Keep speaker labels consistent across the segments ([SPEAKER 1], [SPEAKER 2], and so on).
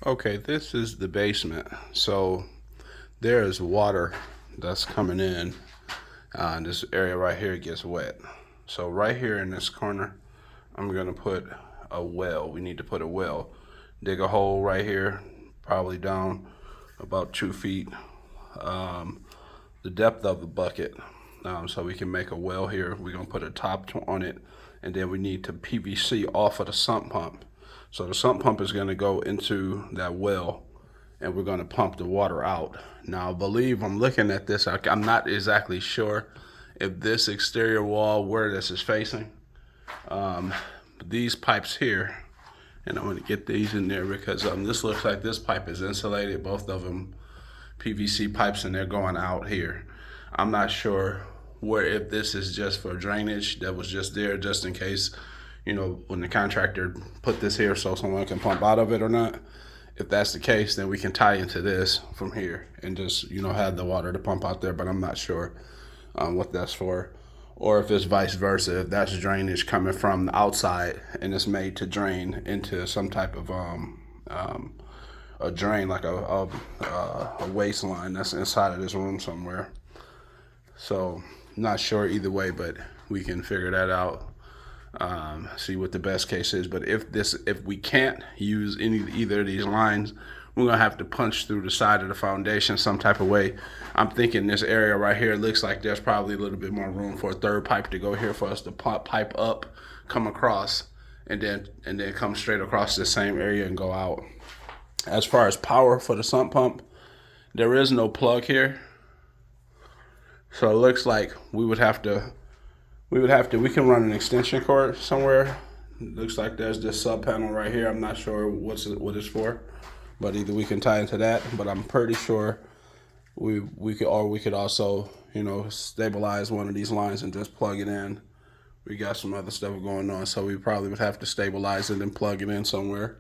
[SPEAKER 1] Okay, this is the basement. So there is water that's coming in. And this area right here gets wet. So right here in this corner, I'm gonna put a well. We need to put a well. Dig a hole right here, probably down about 2 feet. Um, the depth of the bucket. So we can make a well here. We're gonna put a top on it, and then we need to PVC off of the sump pump. So the sump pump is gonna go into that well, and we're gonna pump the water out. Now, I believe I'm looking at this. I'm not exactly sure if this exterior wall where this is facing. These pipes here, and I'm gonna get these in there because this looks like this pipe is insulated. Both of them PVC pipes, and they're going out here. I'm not sure where, if this is just for drainage that was just there just in case, when the contractor put this here so someone can pump out of it or not. If that's the case, then we can tie into this from here and just, have the water to pump out there, but I'm not sure what that's for. Or if it's vice versa, if that's drainage coming from the outside and it's made to drain into some type of a drain, like a waste line that's inside of this room somewhere. So not sure either way, but we can figure that out. See what the best case is. But if we can't use either of these lines, we're gonna have to punch through the side of the foundation some type of way. I'm thinking this area right here looks like there's probably a little bit more room for a third pipe to go here for us to pipe up, come across, and then come straight across the same area and go out. As far as power for the sump pump, there is no plug here. So it looks like we can run an extension cord somewhere. It looks like there's this sub panel right here. I'm not sure what it's for, but either we can tie into that, but I'm pretty sure we could also, stabilize one of these lines and just plug it in. We got some other stuff going on, so we probably would have to stabilize it and plug it in somewhere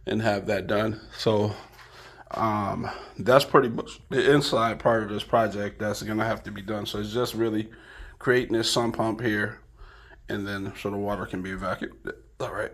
[SPEAKER 1] and have that done. So that's pretty much the inside part of this project that's gonna have to be done. So it's just really creating this sump pump here, and then so the water can be evacuated. All right.